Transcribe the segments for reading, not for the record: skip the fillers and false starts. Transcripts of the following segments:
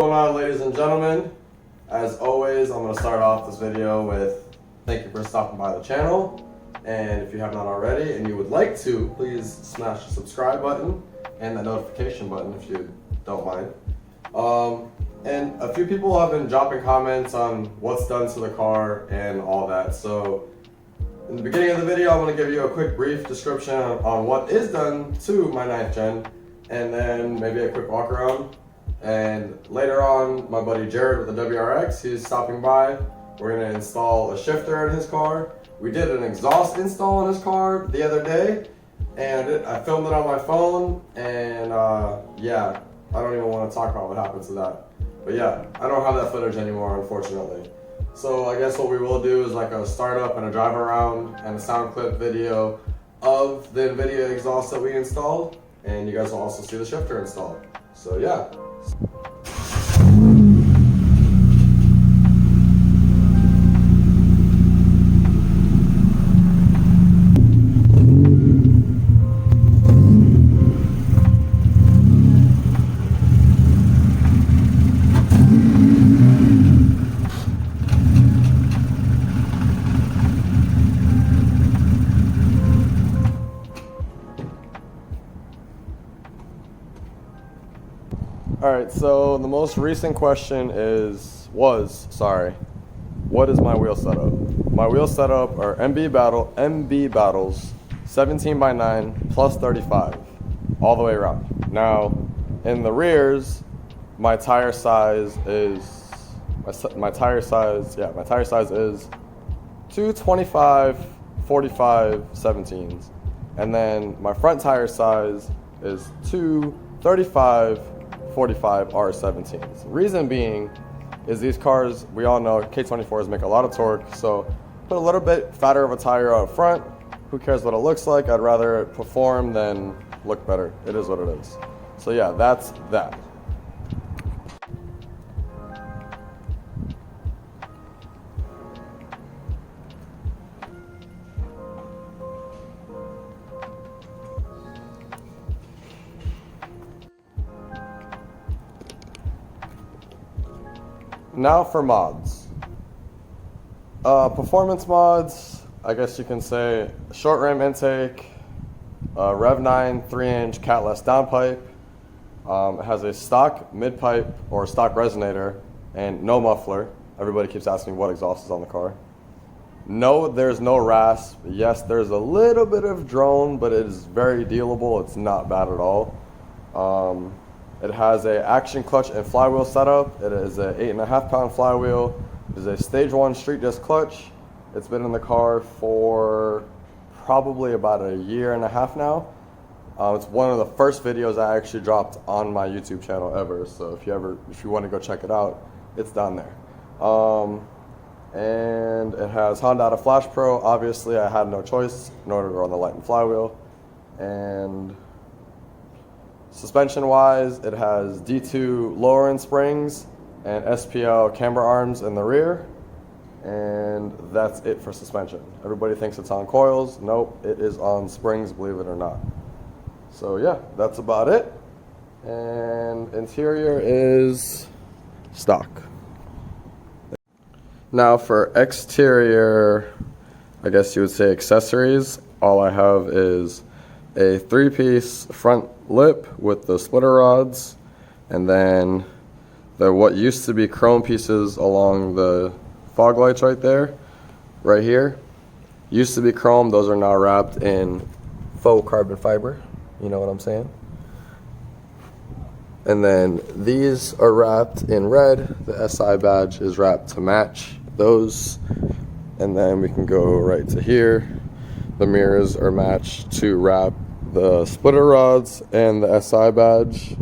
What's going on, ladies and gentlemen? As always, I'm going to start off this video with thank you for stopping by the channel, and if you have not already and you would like to, please smash the subscribe button and the notification button if you don't mind. And a few people have been dropping comments on what's done to the car and all that, so in the beginning of the video I'm going to give you a quick brief description on what is done to my 9th gen, and then maybe a quick walk around. And later on, my buddy Jared with the WRX, he's stopping by. We're going to install a shifter in his car. We did an exhaust install in his car the other day, and I filmed it on my phone, and yeah, I don't even want to talk about what happened to that. But yeah, I don't have that footage anymore, unfortunately. So I guess what we will do is like a startup and a drive around and a sound clip video of the NVIDIA exhaust that we installed, and you guys will also see the shifter installed. So yeah. Alright, so the most recent question was, what is my wheel setup? My wheel setup are MB Battles 17x9 plus 35 all the way around. Now, in the rears, my tire size is 225 45 17s, and then my front tire size is 235 45 R17s. Reason being is these cars, we all know K24s make a lot of torque, so put a little bit fatter of a tire out front. Who cares what it looks like? I'd rather it perform than look better. It is what it is. So yeah, that's that. Now for mods. Performance mods, I guess you can say short rim intake, Rev 9 3-inch catless downpipe. It has a stock mid-pipe or stock resonator and no muffler. Everybody keeps asking what exhaust is on the car. No, there's no rasp. Yes, there's a little bit of drone, but it is very dealable. It's not bad at all. It has a action clutch and flywheel setup. It is a 8.5 pound flywheel. It is a stage 1 street disc clutch. It's been in the car for probably about a year and a half now. It's one of the first videos I actually dropped on my YouTube channel ever. So if you want to go check it out, it's down there. And it has Honda Flash Pro. Obviously, I had no choice in order to run the light and flywheel. And suspension wise, it has D2 lower end springs and SPL camber arms in the rear, and that's it for suspension. Everybody thinks it's on coils. Nope, it is on springs, believe it or not. So yeah, that's about it. And interior is stock. Now for exterior, I guess you would say accessories, all I have is a 3-piece front lip with the splitter rods, and then what used to be chrome pieces along the fog lights right here used to be chrome. Those are now wrapped in faux carbon fiber, you know what I'm saying. And then these are wrapped in red. The SI badge is wrapped to match those, and then we can go right to here. The mirrors are matched to wrap the splitter rods and the SI badge.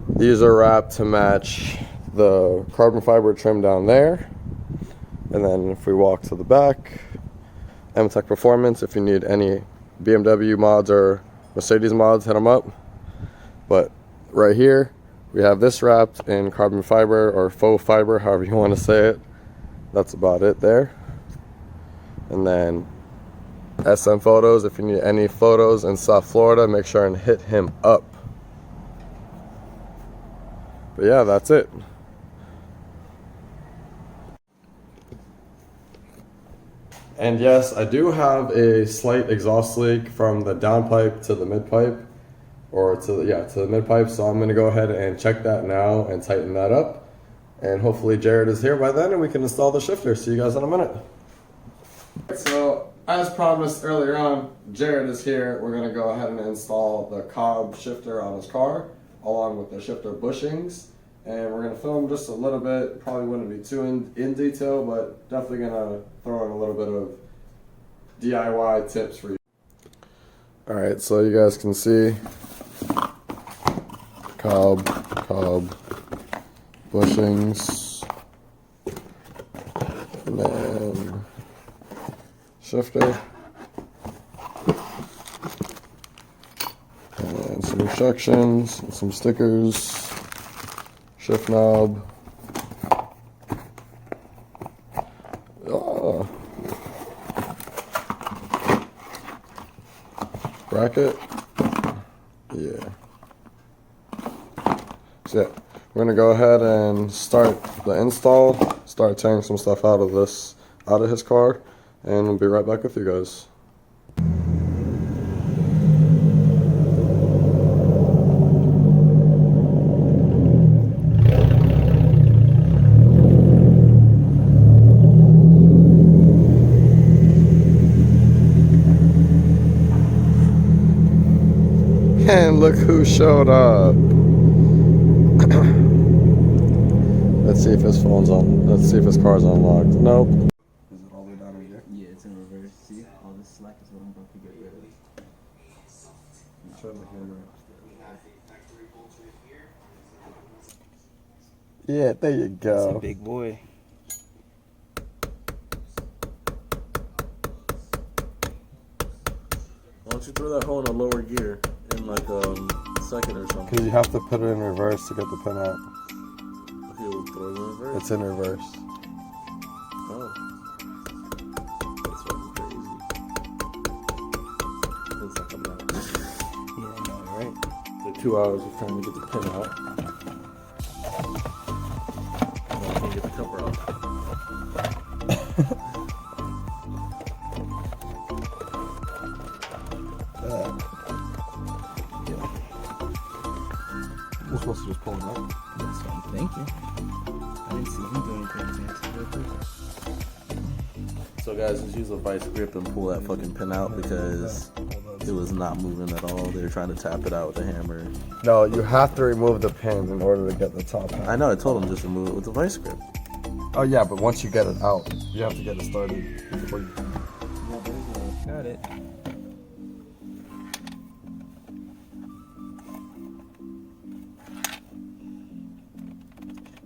These are wrapped to match the carbon fiber trim down there. And then if we walk to the back, M-Tech Performance, if you need any BMW mods or Mercedes mods, hit them up. But right here, we have this wrapped in carbon fiber or faux fiber, however you want to say it. That's about it there. And then SM Photos, if you need any photos in South Florida, make sure and hit him up. But yeah, that's it. And yes, I do have a slight exhaust leak from the downpipe to the mid pipe, or to the mid pipe. So I'm gonna go ahead and check that now and tighten that up. And hopefully Jared is here by then and we can install the shifter. See you guys in a minute. So as promised earlier on, Jared is here. We're gonna go ahead and install the Cobb shifter on his car, along with the shifter bushings. And we're gonna film just a little bit. Probably wouldn't be too in detail, but definitely gonna throw in a little bit of DIY tips for you. All right, so you guys can see Cobb bushings, and then shifter, and some instructions, and some stickers, shift knob, bracket, yeah. So yeah, we're gonna go ahead and start the install, start tearing some stuff out of his car, and we'll be right back with you guys. And look who showed up. Let's see if his phone's on. Let's see if his car's unlocked. Nope. Is it all the way down over here? Yeah, it's in reverse. See? All this slack is what I'm about to get rid of. Turn the camera. Yeah, there you go. That's a big boy. Why don't you throw that hole in a lower gear in like second or something? Because you have to put it in reverse to get the pin out. Okay, we'll throw it in reverse. It's in reverse. Oh. That's fucking crazy. It's like I'm not. Yeah, I know, right? The 2 hours of trying to get the pin out. No, I can't get the cover off. We're supposed to just pull it out. That's what I'm thinking. I didn't see him do anything fancy. So guys, just use a vice grip and pull that fucking pin out because it was not moving at all. They were trying to tap it out with a hammer. No, you have to remove the pin in order to get the top out. I know, I told them just remove it with the vice grip. Oh yeah, but once you get it out, you have to get it started before you... Got it.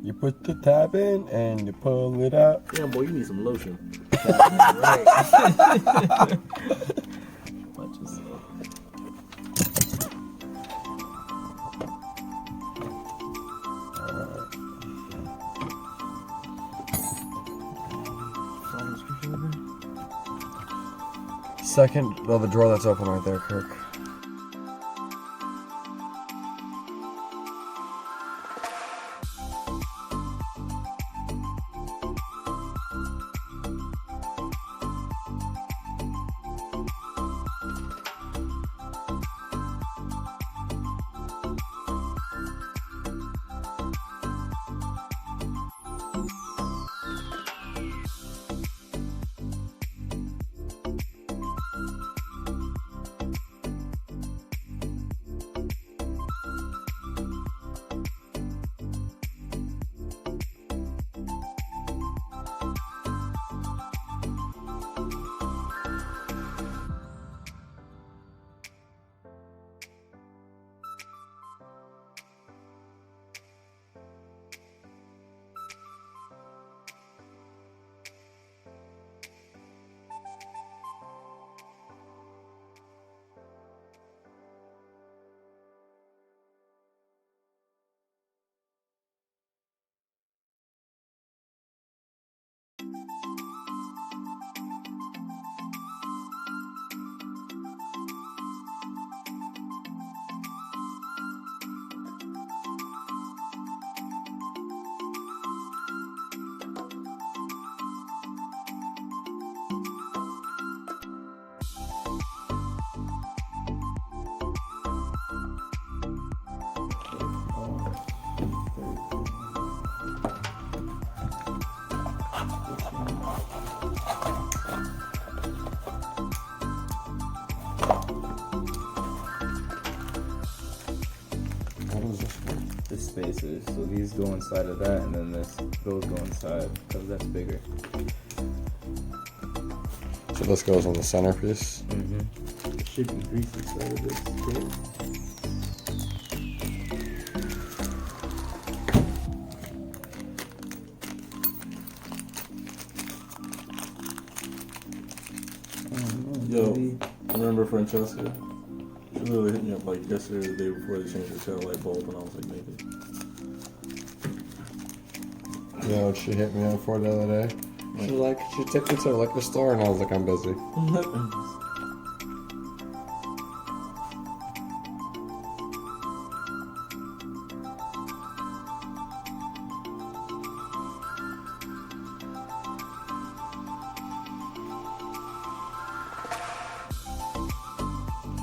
You put the tab in and you pull it out. Damn, boy, you need some lotion. Right. Watch yourself. Second, well, the drawer that's open right there, Kirk. pieces. So these go inside of that, and then those go inside because that's bigger. So this goes on the centerpiece. Mm-hmm. There should be grease inside of this kit. Yo, remember Francesca? She literally hit me up like yesterday or the day before they changed the tail light bulb, and I was like, maybe. You know what she hit me up for the other day? She's like, she took me to a liquor store, and I was like, I'm busy.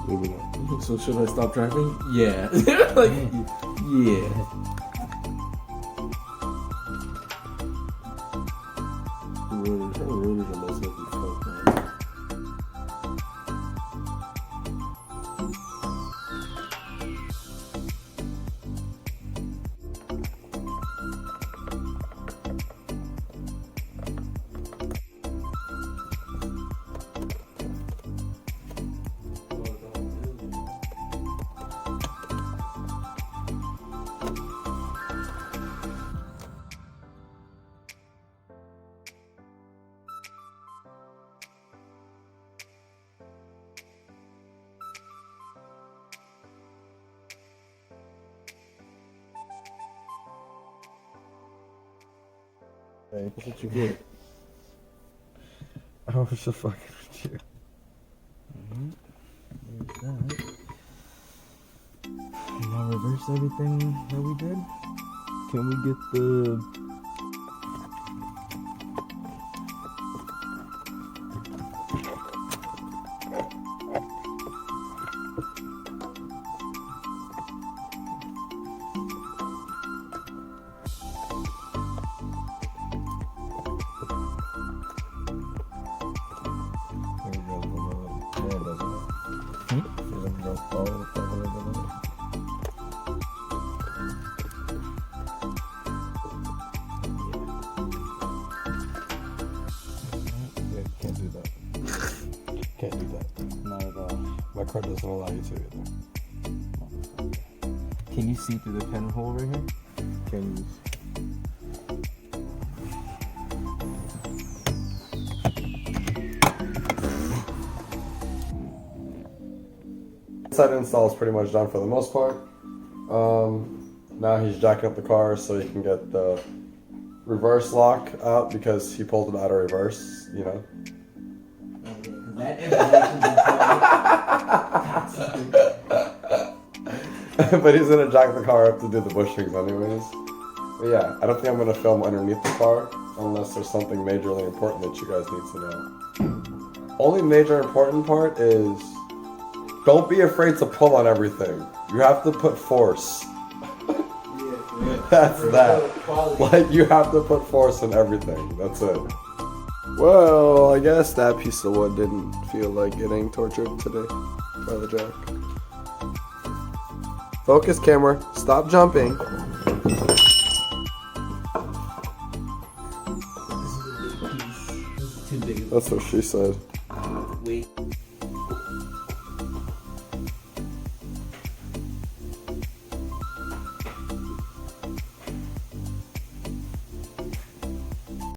Maybe not. So should I stop driving? Yeah. Like, yeah. Her rotors are most likely fucked, man. Hey, That's what you get. I was just fucking with you. There's that. Now reverse everything that we did. Can we get the... Can't do that. Can't do that. Not at all. My car doesn't allow you to either. Can you see through the pinhole right here? Can you? Inside install is pretty much done for the most part. Now he's jacking up the car so he can get the reverse lock out because he pulled it out of reverse, you know. But he's gonna jack the car up to do the bushings anyways. But yeah, I don't think I'm gonna film underneath the car unless there's something majorly important that you guys need to know. Only major important part is don't be afraid to pull on everything. You have to put force. That's that. Like, you have to put force in everything. That's it. Well, I guess that piece of wood didn't feel like getting tortured today by the jack. Focus, camera. Stop jumping. This is a big piece. This is too big. That's what she said. Wait.